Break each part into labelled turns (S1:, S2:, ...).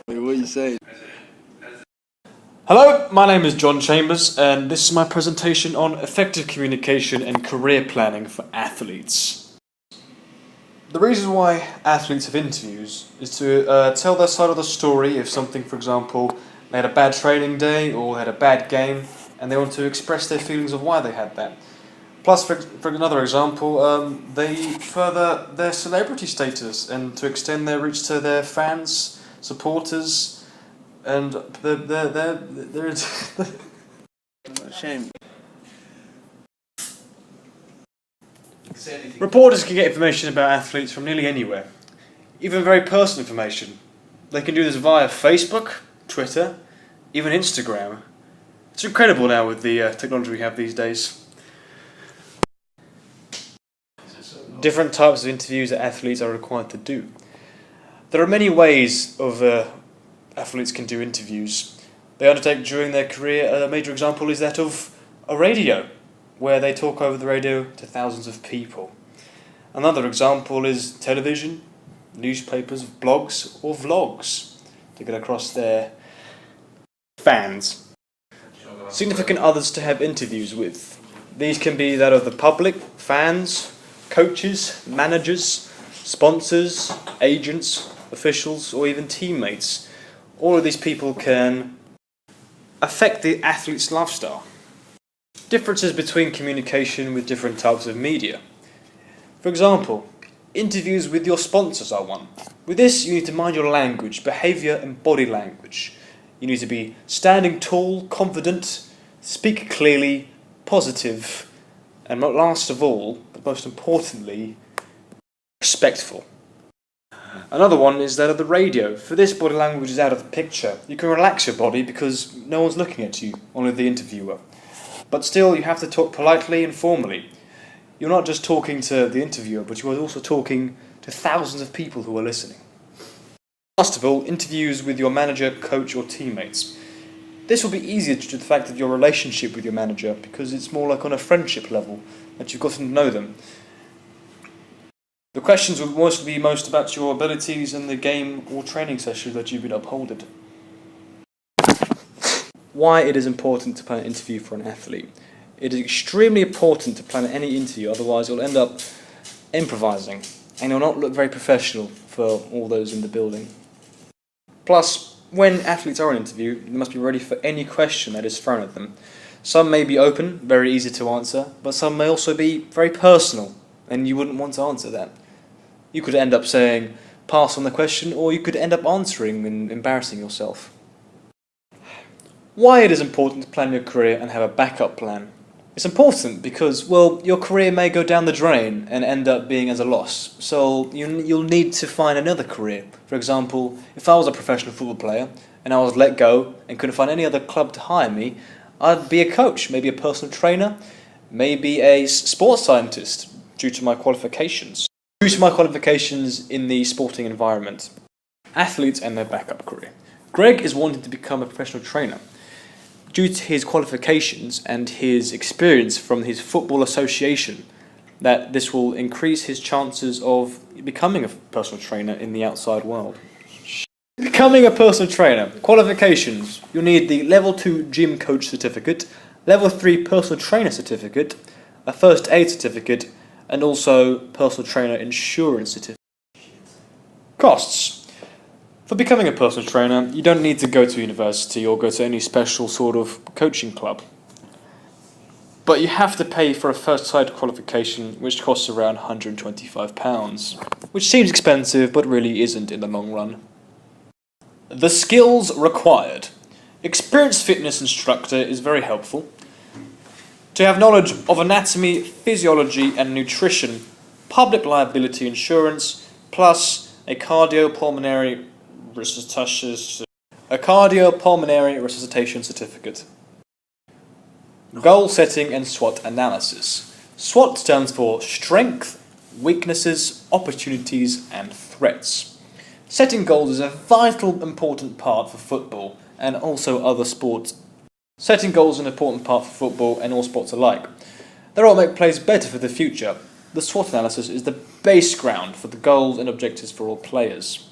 S1: What are you saying?
S2: Hello, my name is John Chambers, and this is my presentation on effective communication and career planning for athletes. The reason why athletes have interviews is to tell their side of the story if something, for example, they had a bad training day or had a bad game, and they want to express their feelings of why they had that. Plus, for another example, they further their celebrity status and to extend their reach to their fans, supporters, and they're
S1: Shame.
S2: Reporters can get information about athletes from nearly anywhere, even very personal information. They can do this via Facebook, Twitter, even Instagram. It's incredible now with the technology we have these days. Different types of interviews that athletes are required to do. There are many ways of athletes can do interviews. They undertake during their career. A major example is that of a radio, where they talk over the radio to thousands of people. Another example is television, newspapers, blogs, or vlogs to get across their fans. Significant others to have interviews with. These can be that of the public, fans, coaches, managers, sponsors, agents, officials, or even teammates. All of these people can affect the athlete's lifestyle. Differences between communication with different types of media. For example, interviews with your sponsors are one. With this, you need to mind your language, behaviour and body language. You need to be standing tall, confident, speak clearly, positive, and last of all, but most importantly, respectful. Another one is that of the radio. For this, body language is out of the picture. You can relax your body because no one's looking at you, only the interviewer. But still, you have to talk politely and formally. You're not just talking to the interviewer, but you are also talking to thousands of people who are listening. Last of all, interviews with your manager, coach, or teammates. This will be easier due to the fact of your relationship with your manager because it's more like on a friendship level that you've gotten to know them. The questions will mostly be most about your abilities in the game or training session that you've been upholded. Why it is important to plan an interview for an athlete. It is extremely important to plan any interview, otherwise you'll end up improvising and you'll not look very professional for all those in the building. Plus, when athletes are on interview, they must be ready for any question that is thrown at them. Some may be open, very easy to answer, but some may also be very personal and you wouldn't want to answer that. You could end up saying, pass on the question, or you could end up answering and embarrassing yourself. Why it is important to plan your career and have a backup plan. It's important because, well, your career may go down the drain and end up being as a loss. So you'll need to find another career. For example, if I was a professional football player and I was let go and couldn't find any other club to hire me, I'd be a coach, maybe a personal trainer, maybe a sports scientist due to my qualifications. Due to my qualifications in the sporting environment. Athletes and their backup career. Greg is wanting to become a professional trainer. Due to his qualifications and his experience from his football association, that this will increase his chances of becoming a personal trainer in the outside world. Becoming a personal trainer. Qualifications. You'll need the Level 2 Gym Coach Certificate, Level 3 Personal Trainer Certificate, a First Aid Certificate, and also Personal Trainer Insurance Certificate. Costs. For becoming a personal trainer, you don't need to go to university or go to any special sort of coaching club. But you have to pay for a first aid qualification, which costs around £125, which seems expensive but really isn't in the long run. The skills required. Experienced fitness instructor is very helpful. To have knowledge of anatomy, physiology and nutrition, public liability insurance, plus a cardiopulmonary resuscitation certificate. Goal setting and SWOT analysis. SWOT stands for strength, weaknesses, opportunities and threats. Setting goals is a vital important part for football and also other sports. Setting goals is an important part for football and all sports alike. They all make players better for the future. The SWOT analysis is the base ground for the goals and objectives for all players.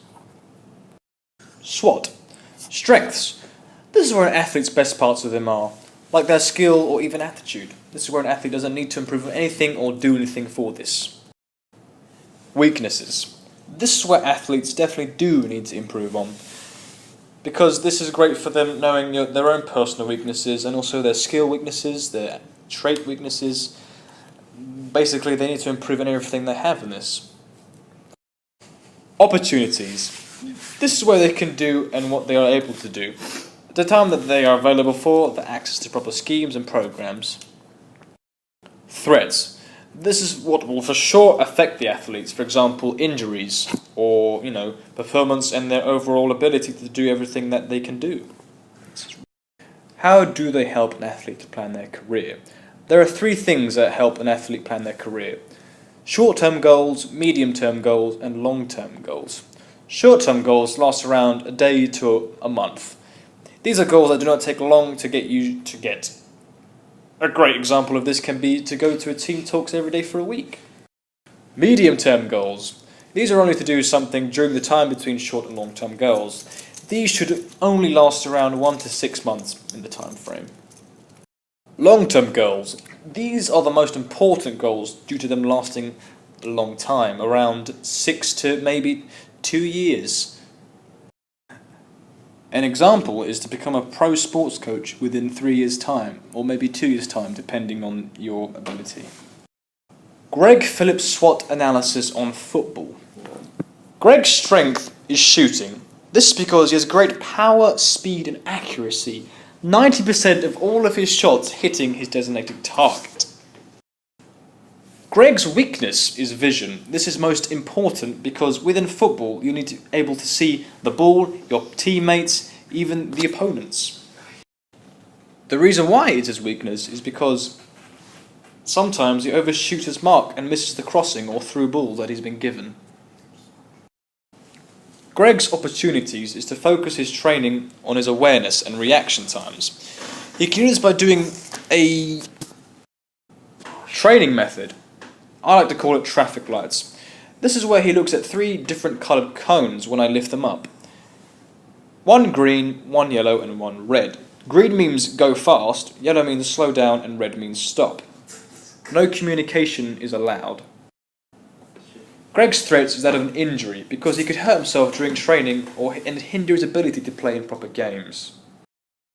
S2: SWOT. Strengths. This is where an athlete's best parts of them are, like their skill or even attitude. This is where an athlete doesn't need to improve on anything or do anything for this. Weaknesses. This is where athletes definitely do need to improve on, because this is great for them knowing their own personal weaknesses and also their skill weaknesses, their trait weaknesses. Basically, they need to improve on everything they have in this. Opportunities. This is where they can do and what they are able to do, at the time that they are available for, the access to proper schemes and programs. Threats. This is what will for sure affect the athletes, for example, injuries or, performance and their overall ability to do everything that they can do. How do they help an athlete to plan their career? There are 3 things that help an athlete plan their career: short-term goals, medium-term goals, and long-term goals. Short-term goals last around a day to a month. These are goals that do not take long to get you to get. A great example of this can be to go to a team talks every day for a week. Medium-term goals. These are only to do something during the time between short and long-term goals. These should only last around 1 to 6 months in the time frame. Long-term goals. These are the most important goals due to them lasting a long time, around 6 to maybe 2 years. An example is to become a pro sports coach within 3 years' time, or maybe 2 years' time, depending on your ability. Greg Phillips' SWOT analysis on football. Greg's strength is shooting. This is because he has great power, speed and accuracy. 90% of all of his shots hitting his designated target. Greg's weakness is vision. This is most important because within football you need to be able to see the ball, your teammates, even the opponents. The reason why it's his weakness is because sometimes he overshoots his mark and misses the crossing or through ball that he's been given. Greg's opportunities is to focus his training on his awareness and reaction times. He can do this by doing a training method. I like to call it traffic lights. This is where he looks at 3 different coloured cones when I lift them up. 1 green, 1 yellow and 1 red. Green means go fast, yellow means slow down and red means stop. No communication is allowed. Greg's threat is that of an injury because he could hurt himself during training and hinder his ability to play in proper games.